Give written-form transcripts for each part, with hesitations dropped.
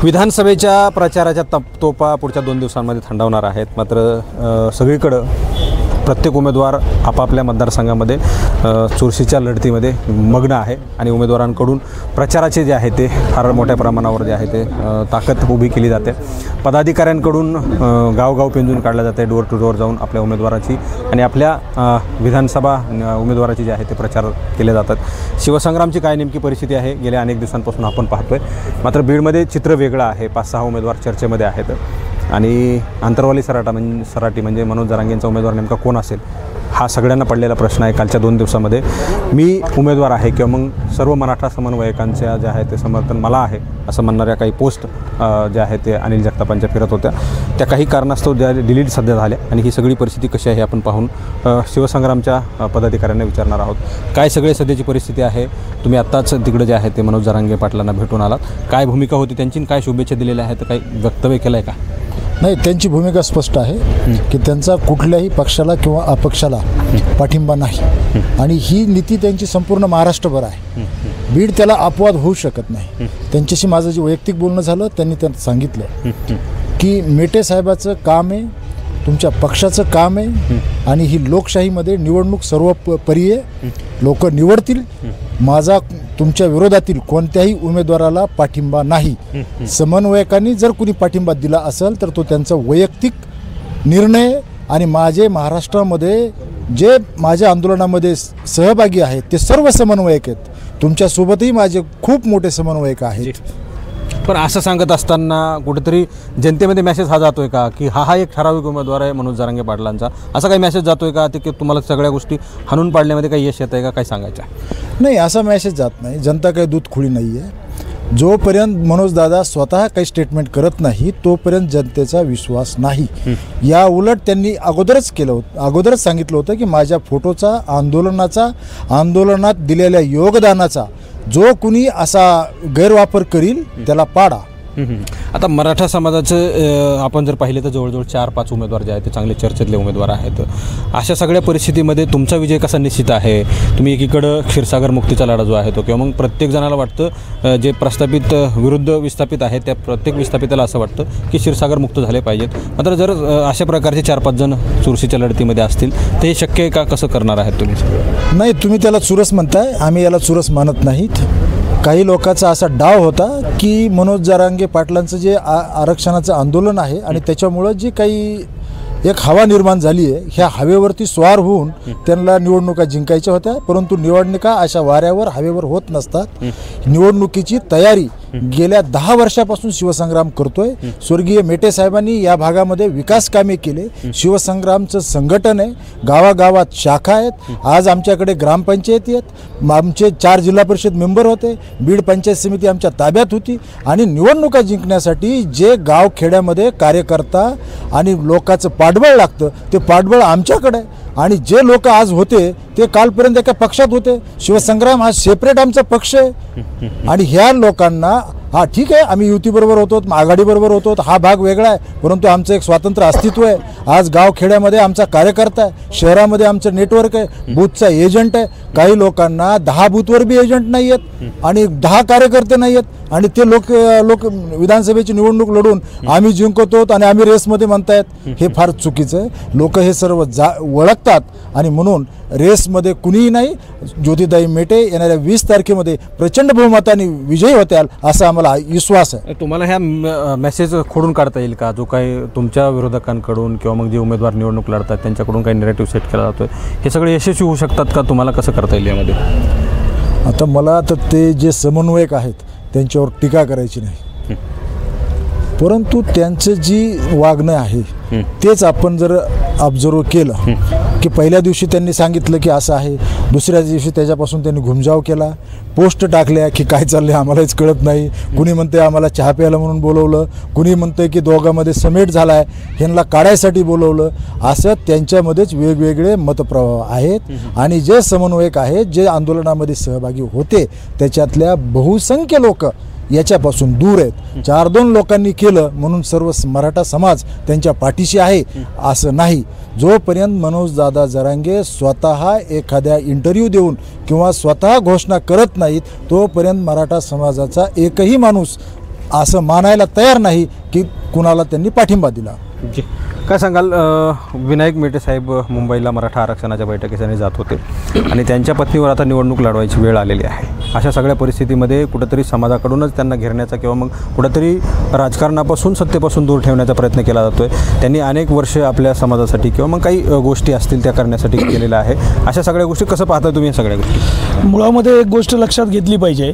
विधानसभेच्या प्रचाराच्या तोफा पुढच्या 2 दिवसांमध्ये थंडावणार आहेत। मात्र सगळीकडं प्रत्येक उमेदवार आपापल्या मतदारसंघामध्ये चुरशीच्या लढतीमध्ये मग्न आहे आणि उमेदवारांकडून प्रचाराचे जे आहे ते फार मोठ्या प्रमाणावर जे आहे ते ताकद उभी केली जाते। पदाधिकाऱ्यांकडून गावगाव पेंजून काढलं जाते, डोर टू डोर जाऊन आपल्या उमेदवाराची आणि आपल्या विधानसभा उमेदवाराची जे आहे ते प्रचार केले जातात। शिवसंग्रामची काय नेमकी परिस्थिती आहे गेल्या अनेक दिवसांपासून आपण पाहतोय। मात्र बीडमध्ये चित्र वेगळं आहे। 5-6 उमेदवार चर्चेमध्ये आहेत आणि आंतरवाली सराटी म्हणजे मनोज जरांगेंचा उमेदवार नेमका कोण असेल हा सगळ्यांना पडलेला प्रश्न आहे। कालच्या 2 दिवसामध्ये मी उमेदवार आहे किंवा मग सर्व मराठा समन्वयकांच्या जे आहे ते समर्थन मला आहे असं म्हणणाऱ्या काही पोस्ट ज्या आहेत ते अनिल जगतापांच्या फिरत होत्या, त्या काही कारणास्तव ज्या डिलीट सध्या झाल्या आणि ही सगळी परिस्थिती कशी आहे आपण पाहून शिवसंग्रामच्या पदाधिकाऱ्यांना विचारणार आहोत। काय सगळे सध्याची परिस्थिती आहे? तुम्ही आत्ताच तिकडे जे आहे ते मनोज जरांगे पाटलांना भेटून आलात, काय भूमिका होती त्यांची, काय शुभेच्छा दिलेल्या आहेत, काही वक्तव्य केलं आहे का? नाही, त्यांची भूमिका स्पष्ट आहे की त्यांचा कुठल्याही पक्षाला किंवा अपक्षाला पाठिंबा नाही आणि ही नीती त्यांची संपूर्ण महाराष्ट्रभर आहे। बीड त्याला अपवाद होऊ शकत नाही। त्यांच्याशी माझं जे वैयक्तिक बोलणं झालं त्यांनी सांगितलं की मेटे साहेबाचं काम आहे, तुमच्या पक्षाचं काम आहे आणि ही लोकशाहीमध्ये निवडणूक सर्वपरीय लोक निवडतील। माझा तुमच्या विरोधातील कोणत्याही उमेदवाराला पाठिंबा नाही। समन्वयकांनी जर कुणी पाठिंबा दिला असेल तर तो त्यांचा वैयक्तिक निर्णय आणि माझे महाराष्ट्रामध्ये जे माझ्या आंदोलनामध्ये सहभागी आहेत ते सर्व समन्वयक आहेत। तुमच्यासोबतही माझे खूप मोठे समन्वयक आहेत। पण असं सांगत असताना कुठेतरी जनतेमध्ये मेसेज हा जातोय का की हा एक ठराविक उमेदवार आहे मनोज जरांगे पाटलांचा, असा काही मेसेज जातोय का की तुम्हाला सगळ्या गोष्टी हाणून पाडण्यामध्ये काही यश येत आहे का, काय सांगायचं? नाही, असा मेसेज जात नाही। जनता काही दूध खुळी नाही आहे। जोपर्यंत मनोज दादा स्वतः काही स्टेटमेंट करत नाही तोपर्यंत जनतेचा विश्वास नाही। या उलट त्यांनी अगोदरच सांगितलं होतं की माझ्या फोटोचा आंदोलनात दिलेल्या योगदानाचा जो कुणी असा गैरवापर करील त्याला पाडा। आता मराठा समाजाचं आपण जर पाहिले तर जवळजवळ 4-5 उमेदवार जे आहेत ते चांगले चर्चेतले उमेदवार आहेत। अशा सगळ्या परिस्थितीमध्ये तुमचा विजय कसा निश्चित आहे? तुम्ही एकीकडं क्षीरसागर मुक्तीचा लढा जो आहे तो किंवा मग प्रत्येक जणाला वाटतं जे प्रस्थापित विरुद्ध विस्थापित आहेत त्या प्रत्येक विस्थापिताला असं वाटतं की क्षीरसागर मुक्त झाले पाहिजेत। मात्र जर अशा प्रकारचे 4-5 जण चुरशीच्या लढतीमध्ये असतील तर हे शक्य आहे का? कसं करणार आहेत तुम्ही? नाही, तुम्ही त्याला चुरस म्हणताय, आम्ही याला चुरस मानत नाहीत। काही लोकांचा असा डाव होता की मनोज जरांगे पाटलांचं जे आरक्षणाचं आंदोलन आहे आणि त्याच्यामुळं जी काही एक हवा निर्माण झाली आहे, ह्या हवेवरती स्वार होऊन त्यांना निवडणुका जिंकायच्या होत्या, परंतु निवडणुका अशा वाऱ्यावर हवेवर होत नसतात। निवडणुकीची तयारी गेल्या 10 वर्षापासून शिवसंग्राम करतोय। स्वर्गीय मेटे साहेबांनी या भागामध्ये विकास कामे केले। शिवसंग्रामचं संघटन आहे, गावागावात शाखा आहेत। आज आमच्याकडे ग्रामपंचायती आहेत, आमचे 4 जिल्हा परिषद मेंबर होते, बीड पंचायत समिती आमच्या ताब्यात होती आणि निवडणुका जिंकण्यासाठी जे गाव खेड्यामध्ये कार्यकर्ता आणि लोकांचं पाठबळ लागतं ते पाठबळ आमच्याकडे आहे। आणि जे लोक आज होते ते कालपर्यंत एका पक्षात होते। शिवसंग्राम हा सेपरेट आमचा पक्ष आहे आणि ह्या लोकांना हा ठीक आहे आम्ही युतीबरोबर होतो, आघाडीबरोबर होतो, हा भाग वेगळा आहे, परंतु आमचं एक स्वतंत्र अस्तित्व आहे। आज गावखेड्यामध्ये आमचा कार्यकर्ता आहे, शहरामध्ये आमचं नेटवर्क आहे, बूथचा एजंट आहे। काही लोकांना 10 बूथवर बी एजंट नाही आहेत आणि 10 कार्यकर्ते नाही आहेत आणि ते लोक विधानसभेची निवडणूक लढून आम्ही जिंकतो आणि आम्ही रेसमध्ये म्हणतायत, हे फार चुकीचं आहे। लोक हे सर्व ओळखतात आणि म्हणून रेसमध्ये कुणीही नाही। ज्योतिताई मेटे येणाऱ्या 20 तारखेमध्ये प्रचंड बहुमताने विजयी होत्याल असा आम्हाला विश्वास आहे। तुम्हाला ह्या मेसेज खोडून काढता येईल का? जो काही तुमच्या विरोधकांकडून किंवा मग जे उमेदवार निवडणूक लढतात त्यांच्याकडून काही नेरेटिव्ह सेट केला जातोय, हे सगळे यशस्वी होऊ शकतात का? तुम्हाला कसं करता येईल यामध्ये? आता मला तर ते जे समन्वयक आहेत त्यांच्यावर टीका करायची नाही, परंतु त्यांचं जी वागणं आहे तेच आपण जर ऑब्झर्व केलं की पहिल्या दिवशी त्यांनी सांगितलं की असं आहे, दुसऱ्या दिवशी त्याच्यापासून त्यांनी घुमजाव केला, पोस्ट टाकल्या की काय चाललंय आम्हालाच कळत नाही। कुणी म्हणते आम्हाला चहा प्यायला म्हणून बोलवलं, कुणी म्हणते की दोघांमध्ये समेट झाला आहे, ह्यांना काढायसाठी बोलवलं। असं त्यांच्यामध्येच वेगवेगळे मतप्रवाह आहेत आणि जे समन्वयक आहेत जे आंदोलनामध्ये सहभागी होते त्याच्यातल्या बहुसंख्य लोक याच्यापासून दूर आहेत। 4-2 लोकांनी केलं म्हणून सर्व मराठा समाज त्यांच्या पाठीशी आहे असं नाही। जोपर्यंत मनोज दादा जरांगे स्वतः एखाद्या इंटरव्ह्यू देऊन किंवा स्वतः घोषणा करत नाहीत तोपर्यंत मराठा समाजाचा एकही माणूस असं मानायला तयार नाही की कुणाला त्यांनी पाठिंबा दिला. जी काय सांगाल, विनायक मेटे साहेब मुंबईला मराठा आरक्षणाच्या बैठकीसाठी जात होते आणि त्यांच्या पत्नीवर आता निवडणूक लढवायची वेळ आलेली आहे. अशा सगळ्या परिस्थितीमध्ये कुठंतरी समाजाकडूनच त्यांना घेरण्याचा किंवा मग कुठंतरी राजकारणापासून सत्तेपासून दूर ठेवण्याचा प्रयत्न केला जातो आहे. त्यांनी अनेक वर्ष आपल्या समाजासाठी किंवा मग काही गोष्टी असतील त्या करण्यासाठी केलेल्या आहे. अशा सगळ्या गोष्टी कसं पाहता तुम्ही या सगळ्या गोष्टी? मुळामध्ये एक गोष्ट लक्षात घेतली पाहिजे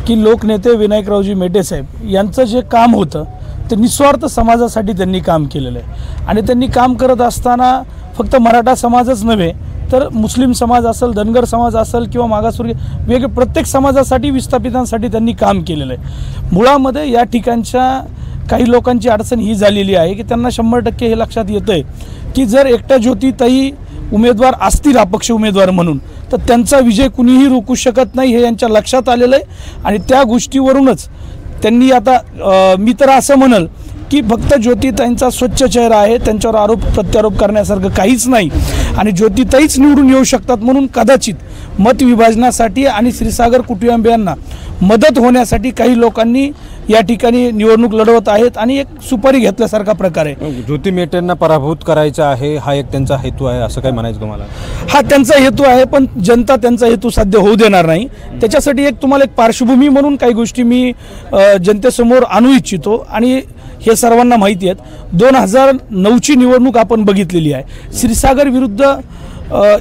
की लोकनेते विनायकरावजी मेटे साहेब यांचं जे काम होतं ते निस्वार्थ समाजासाठी त्यांनी काम केलेलं आहे. आणि त्यांनी काम करत असताना फक्त मराठा समाजच नव्हे तर मुस्लिम समाज असेल, धनगर समाज असेल किंवा मागासवर्गीय वेगळे प्रत्येक समाजासाठी, विस्थापितांसाठी त्यांनी काम केलेलं आहे. मुळामध्ये या ठिकाणच्या काही लोकांची अडचण ही झालेली आहे की त्यांना 100% हे लक्षात येतं आहे की जर एकट्या ज्योतिताई उमेदवार असतील अपक्ष उमेदवार म्हणून तर त्यांचा विजय कुणीही रोखू शकत नाही, हे यांच्या लक्षात आलेलं आहे. आणि त्या गोष्टीवरूनच त्यांनी आता मी तर असं म्हणल की फक्त ज्योतिताईंचा स्वच्छ चेहरा आहे, त्यांच्यावर आरोप प्रत्यारोप करण्यासारखं काहीच नाही आणि ज्योतिताईच निवडून येऊ शकतात म्हणून कदाचित मत विभाजनासाठी आणि क्षीरसागर कुटुंबियांना मदत होण्यासाठी काही लोकांनी या ठिकाणी निवडणूक लढवत आहेत आणि एक सुपारी घेतल्यासारखा प्रकार आहे. ज्योती मेटेंना पराभूत करायचं आहे हा एक त्यांचा हेतू आहे असं काय म्हणायचं तुम्हाला? हा त्यांचा हेतू आहे, पण जनता त्यांचा हेतू साध्य होऊ देणार नाही. त्याच्यासाठी एक तुम्हाला एक पार्श्वभूमी म्हणून काही गोष्टी मी जनतेसमोर आणू इच्छितो आणि हे सर्वांना माहिती आहेत. 2009ची निवडणूक आपण बघितलेली आहे. क्षीरसागर विरुद्ध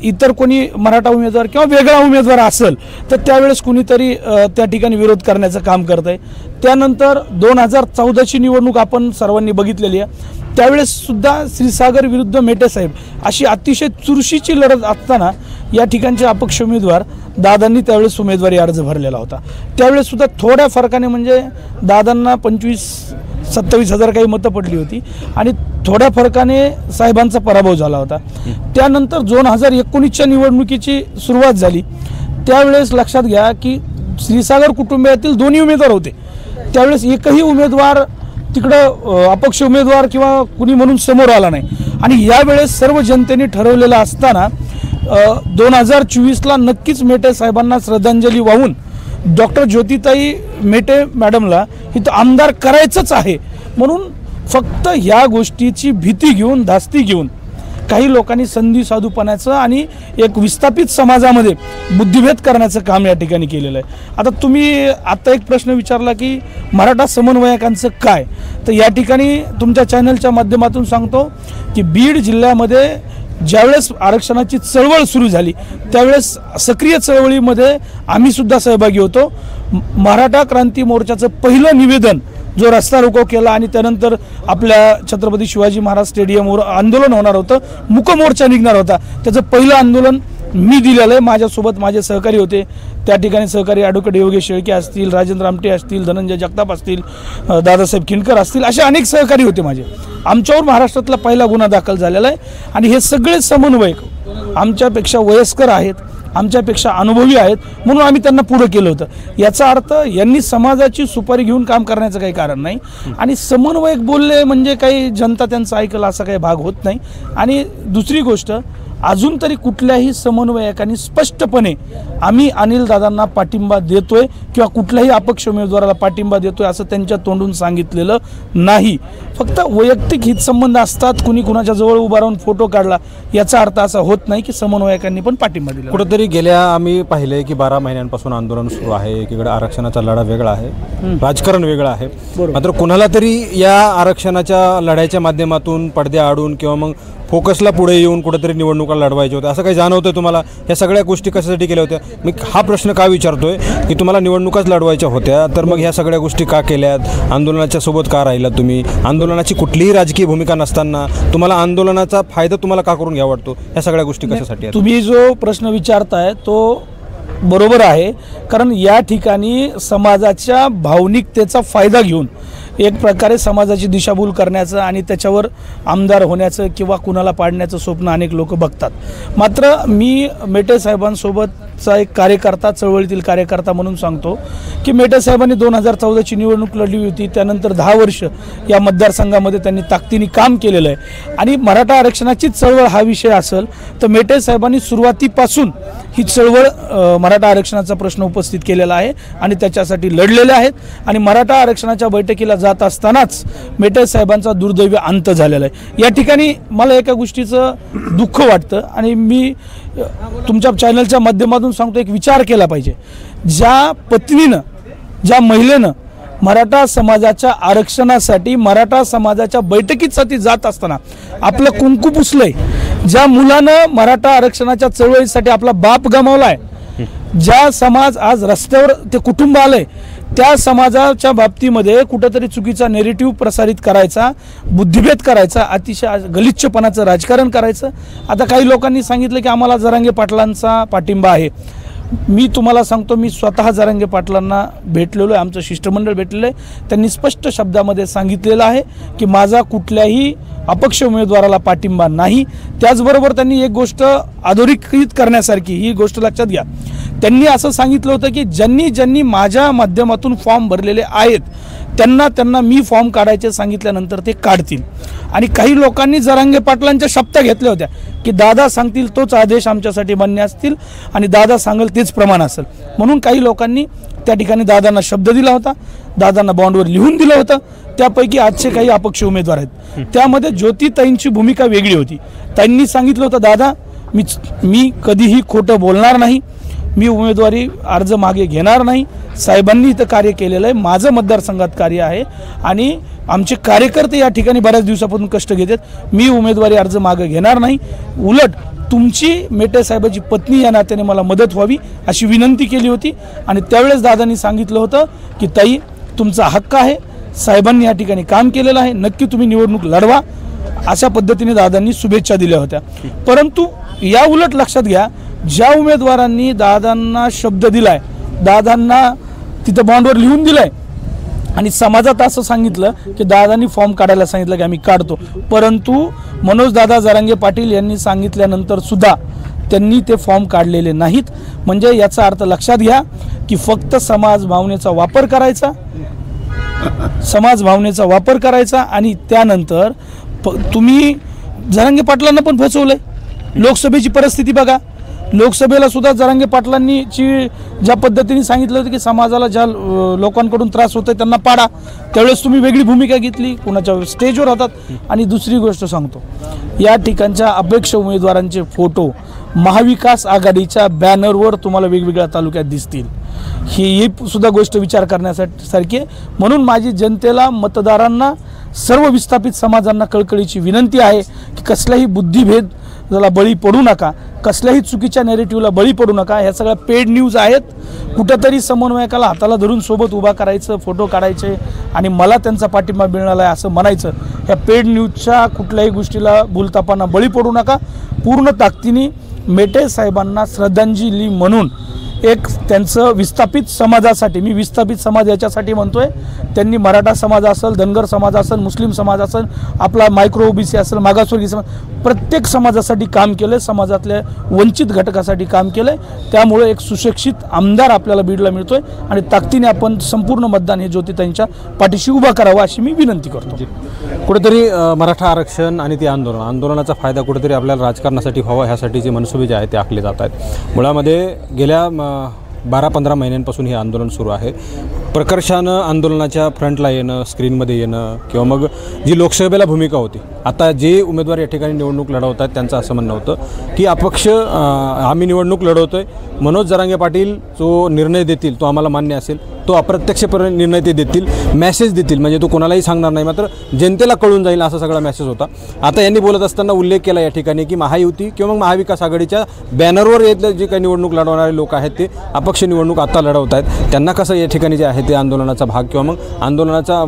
इतर कोणी मराठा उमेदवार किंवा वेगळा उमेदवार असेल तर त्यावेळेस कुणीतरी त्या ठिकाणी विरोध करण्याचं काम करत आहे. त्यानंतर 2014ची निवडणूक आपण सर्वांनी बघितलेली आहे. त्यावेळेस सुद्धा क्षीरसागर विरुद्ध मेटे साहेब अशी अतिशय चुरशीची लढत असताना या ठिकाणचे अपक्ष उमेदवार दादांनी त्यावेळेस उमेदवारी अर्ज भरलेला होता. त्यावेळेस सुद्धा थोड्या फरकाने म्हणजे दादांना 25-27 हजार काही मतं पडली होती आणि थोड्या फरकाने साहेबांचा पराभव झाला होता. त्यानंतर 2019च्या निवडणुकीची सुरुवात झाली. त्यावेळेस लक्षात घ्या की क्षीरसागर कुटुंबियातील दोन्ही उमेदवार होते. त्यावेळेस एकही उमेदवार तिकडं अपक्ष उमेदवार किंवा कुणी म्हणून समोर आला नाही. आणि यावेळेस सर्व जनतेने ठरवलेलं असताना 2024ला नक्कीच मेटे साहेबांना श्रद्धांजली वाहून डॉक्टर ज्योतिताई मेटे मॅडमला इथं आमदार करायचंच आहे म्हणून फक्त ह्या गोष्टीची भीती घेऊन, धास्ती घेऊन काही लोकांनी संधी साधूपणाचं आणि एक विस्थापित समाजामध्ये बुद्धिभेद करण्याचं काम या ठिकाणी केलेलं आहे. आता तुम्ही आत्ता एक प्रश्न विचारला की मराठा समन्वयकांचं काय, तर या ठिकाणी तुमच्या चॅनलच्या माध्यमातून सांगतो की बीड जिल्ह्यामध्ये ज्यावेळेस आरक्षणाची चळवळ सुरू झाली त्यावेळेस सक्रिय चळवळीमध्ये आम्ही सुद्धा सहभागी होतो. मराठा क्रांती मोर्चाचं पहिलं निवेदन जो रस्ता रोको केला आणि त्यानंतर आपल्या छत्रपती शिवाजी महाराज स्टेडियमवर आंदोलन होणार होतं, मूक मोर्चा निघणार होता, त्याचं पहिलं आंदोलन मी दिलेलं आहे. माझ्यासोबत माझे सहकारी होते त्या ठिकाणी, सहकारी ॲडव्होकेट योगेश शेळके असतील, राजेंद्र आमटे असतील, धनंजय जगताप असतील, दादासाहेब किनकर असतील, असे अनेक सहकारी होते माझे. आमच्यावर महाराष्ट्रातला पहिला गुन्हा दाखल झालेला आहे आणि हे सगळे समन्वयक आमच्यापेक्षा वयस्कर आहेत, आमच्यापेक्षा अनुभवी आहेत म्हणून आम्ही त्यांना पुढं केलं होतं. याचा अर्थ यांनी समाजाची सुपारी घेऊन काम करण्याचं काही कारण नाही. आणि समन्वयक बोलले म्हणजे काही जनता त्यांचं ऐकलं असा काही भाग होत नाही. आणि दुसरी गोष्ट, अजून तरी कुठल्याही समन्वयकांनी स्पष्टपणे आम्ही अनिल दादांना पाठिंबा देतोय किंवा कुठल्याही अपक्ष उमेदवाराला पाठिंबा देतोय असं त्यांच्या तोंडून सांगितलेलं नाही. फक्त वैयक्तिक हितसंबंध असतात, कुणी कुणाच्या जवळ उभा राहून फोटो काढला याचा अर्थ असा होत नाही की समन्वयकांनी पण पाठिंबा दिला. कुठंतरी गेल्या आम्ही पाहिले की 12 महिन्यांपासून आंदोलन सुरू आहे. एकीकडे आरक्षणाचा लढा वेगळा आहे, राजकारण वेगळं आहे. मात्र कुणाला तरी या आरक्षणाच्या लढ्याच्या माध्यमातून पडद्या आडून किंवा मग फोकसला पुढे येऊन कुठेतरी निवडणुका लढवायच्या होत्या असं काही जाणवतं तुम्हाला? ह्या सगळ्या गोष्टी कशासाठी केल्या होत्या? मी हा प्रश्न का विचारतोय की तुम्हाला निवडणुकाच लढवायच्या होत्या तर मग ह्या सगळ्या गोष्टी का केल्यात? आंदोलनाच्या सोबत का राहिलात तुम्ही? आंदोलनाची कुठलीही राजकीय भूमिका नसताना तुम्हाला आंदोलनाचा फायदा तुम्हाला का करून घ्यावा वाटतो? ह्या सगळ्या गोष्टी कशासाठी? तुम्ही जो प्रश्न विचारताय तो बरोबर आहे, कारण या ठिकाणी समाजाच्या भावनिकतेचा फायदा घेऊन एक प्रकारे समाजाची दिशाभूल करण्याचं आणि त्याच्यावर आमदार होण्याचं किंवा कुणाला पाडण्याचं स्वप्न अनेक लोक बघतात. मात्र मी मेटे साहेबांसोबत समाजाचा एक कार्यकर्ता, चळवळीतील कार्यकर्ता म्हणून सांगतो की मेटे साहेबांनी 2014ची निवडणूक लढली होती. त्यानंतर 10 वर्ष या मतदारसंघामध्ये त्यांनी ताकदीने काम केलेलं आहे आणि मराठा आरक्षणाची चळवळ हा विषय असेल तर मेटे साहेबांनी सुरुवातीपासून ही चळवळ मराठा आरक्षणाचा प्रश्न उपस्थित केलेला आहे आणि त्याच्यासाठी लढलेले आहेत. आणि मराठा आरक्षणाच्या बैठकीला जात असतानाच मेटे साहेबांचा दुर्दैवी अंत झालेला आहे. या ठिकाणी मला एका गोष्टीचं दुःख वाटतं आणि मी तुमच्या चॅनलच्या माध्यमातून सांगतो, एक विचार केला पाहिजे. ज्या पत्नीनं, ज्या महिलेनं मराठा समाजाच्या आरक्षणासाठी, मराठा समाजाच्या बैठकीसाठी जात असताना आपलं कुंकू पुसलंय, ज्या मुलानं मराठा आरक्षणाच्या चळवळीसाठी आपला बाप गमावलाय, ज्या समाज आज रस्त्यावर ते कुटुंब आलंय, त्या समाजाच्या बाबतीमध्ये कुठंतरी चुकीचा नेरेटिव्ह प्रसारित करायचा, बुद्धिभेद करायचा, अतिशय गलिच्छपणाचं राजकारण करायचं. आता काही लोकांनी सांगितलं की आम्हाला जरांगे पाटलांचा पाठिंबा आहे. मी तुम्हाला सांगतो, मी स्वतः जरांगे पाटलांना भेटलेलो आहे, आमचं शिष्टमंडळ भेटलेलं आहे. त्यांनी स्पष्ट शब्दामध्ये सांगितलेलं आहे की माझा कुठल्याही अपक्ष उमेदवाराला पाठिंबा नाही. त्याचबरोबर त्यांनी एक गोष्ट अधोरेखित करण्यासारखी, ही गोष्ट लक्षात घ्या, त्यांनी असं सांगितलं होतं की ज्यांनी माझ्या माध्यमातून फॉर्म भरलेले आहेत त्यांना मी फॉर्म काढायचे सांगितल्यानंतर ते काढतील. आणि काही लोकांनी जरांगे पाटलांच्या शपथा घेतल्या होत्या की दादा सांगतील तोच आदेश आमच्यासाठी मान्य असतील आणि दादा सांगेल तेच प्रमाण असेल. म्हणून काही लोकांनी त्या ठिकाणी दादांना शब्द दिला होता, दादांना बॉन्डवर लिहून दिलं होतं. त्यापैकी आजचे काही अपक्ष उमेदवार आहेत, त्यामध्ये ज्योतिताईंची भूमिका वेगळी होती. त्यांनी सांगितलं होतं दादा मी कधीही खोटं बोलणार नाही, मी उमेदवारी अर्ज मागे घेणार नाही. साहेबांनी इथं कार्य केलेलं आहे, माझं मतदारसंघात कार्य आहे आणि आमचे कार्यकर्ते या ठिकाणी बऱ्याच दिवसापासून कष्ट घेतात. मी उमेदवारी अर्ज मागे घेणार नाही, उलट तुमची मेटे साहेबाची पत्नी या नात्याने मला मदत व्हावी अशी विनंती केली होती. आणि त्यावेळेस दादांनी सांगितलं होतं की ताई तुमचा हक्क आहे, साहेबांनी या ठिकाणी काम केलेलं आहे, नक्की तुम्ही निवडणूक लढवा, अशा पद्धतीने दादांनी शुभेच्छा दिल्या होत्या. परंतु या उलट लक्षात घ्या, ज्या उमेदवारांनी दादांना शब्द दिलाय, दादांना तिथं बॉन्डवर लिहून दिलाय आणि समाजात असं सांगितलं की दादांनी फॉर्म काढायला सांगितलं की आम्ही काढतो, परंतु मनोज दादा जरांगे पाटील यांनी सांगितल्यानंतर सुद्धा त्यांनी ते फॉर्म काढलेले नाहीत. म्हणजे याचा अर्थ लक्षात घ्या की फक्त समाज भावनेचा वापर करायचा आणि त्यानंतर तुम्ही जरांगे पाटलांना पण फसवलंय. लोकसभेची परिस्थिती बघा, लोकसभेला सुद्धा जरांगे पाटलांनी ज्या पद्धतीने सांगितलं होतं की समाजाला ज्या लोकांकडून त्रास होतोय त्यांना पाडा, त्यावेळेस तुम्ही वेगळी भूमिका घेतली, कुणाच्या स्टेजवर होतात. आणि दुसरी गोष्ट सांगतो, या ठिकाणच्या अपेक्ष उमेदवारांचे फोटो महाविकास आघाडीच्या बॅनरवर तुम्हाला वेगवेगळ्या तालुक्यात दिसतील. ही सुद्धा गोष्ट विचार करण्यासारखी आहे. म्हणून माझी जनतेला, मतदारांना, सर्व विस्थापित समाजांना कळकळीची विनंती आहे की कसल्याही बुद्धिभेद ला बळी पडू नका, कसल्याही चुकीच्या नॅरेटिव्हला बळी पडू नका. ह्या सगळ्या पेड न्यूज आहेत. कुठंतरी समन्वयकाला हाताला धरून सोबत उभा करायचं, फोटो काढायचे आणि मला त्यांचा पाठिंबा मिळाला आहे असं म्हणायचं. ह्या पेड न्यूजच्या कुठल्याही गोष्टीला भूलतापांना बळी पडू नका. पूर्ण ताकदीने मेटे साहेबांना श्रद्धांजली म्हणून एक त्यांचं विस्थापित समाजासाठी, मी विस्थापित समाज याच्यासाठी म्हणतोय, त्यांनी मराठा समाज असेल, धनगर समाज असेल, मुस्लिम समाज असेल, आपला मायक्रो ओबीसी असेल, मागासवर्गीय समाज, प्रत्येक समाजासाठी काम केलं, समाजातल्या वंचित घटकासाठी काम केलं. त्यामुळे एक सुशिक्षित आमदार आपल्याला बीडला मिळतोय आणि ताकदीने आपण संपूर्ण मतदान हे ज्योतिताईंच्या पाठीशी उभा करावं अशी मी विनंती करतो. कुठेतरी मराठा आरक्षण आणि ती आंदोलनाचा फायदा कुठेतरी आपल्याला राजकारणासाठी व्हावा ह्यासाठी जे मनसुबे जे आहेत ते आखले जात आहेत. मुळामध्ये गेल्या 12-15 महिन्यांपासून हे आंदोलन सुरू आहे. प्रकर्षानं आंदोलनाच्या फ्रंटला येणं, स्क्रीनमध्ये येणं किंवा मग जी लोकसभेला भूमिका होती, आता जे उमेदवार या ठिकाणी निवडणूक लढवत आहेत त्यांचं असं म्हणणं होतं की अपक्ष आम्ही निवडणूक लढवतोय, मनोज जरांगे पाटील जो निर्णय देतील तो आम्हाला मान्य असेल, तो अप्रत्यक्षपणे निर्णय ते देतील, मेसेज देतील, म्हणजे तो कोणालाही सांगणार नाही, मात्र जनतेला कळून जाईल असा सगळा मेसेज होता. आता यांनी बोलत असताना उल्लेख केला या ठिकाणी की महायुती किंवा मग महाविकास आघाडीच्या बॅनरवर येतले जे काही निवडणूक लढवणारे लोक आहेत ते अपक्ष निवडणूक आता लढवत आहेत. त्यांना कसं या ठिकाणी जे आहे ते आंदोलनाचा भाग किंवा मग आंदोलनाचा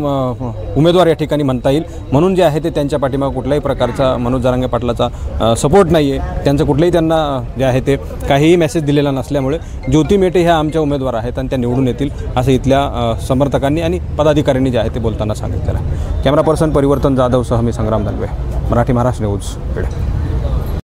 उमेदवार या ठिकाणी म्हणता येईल, म्हणून जे आहे ते त्यांच्या पाठीमागे कुठल्याही प्रकारचा मनोज जरांगे पाटलाचा सपोर्ट नाही आहे. त्यांचं कुठलंही त्यांना जे आहे ते काहीही मेसेज दिलेला नसल्यामुळे ज्योती मेटे ह्या आमच्या उमेदवार आहेत आणि त्या निवडून येतील असं इथल्या समर्थकांनी आणि पदाधिकाऱ्यांनी जे आहे ते बोलताना सांगितलेलं आहे. कॅमेरा पर्सन परिवर्तन जाधवसह मी संग्राम दानवे, मराठी महाराष्ट्र न्यूज, बीड.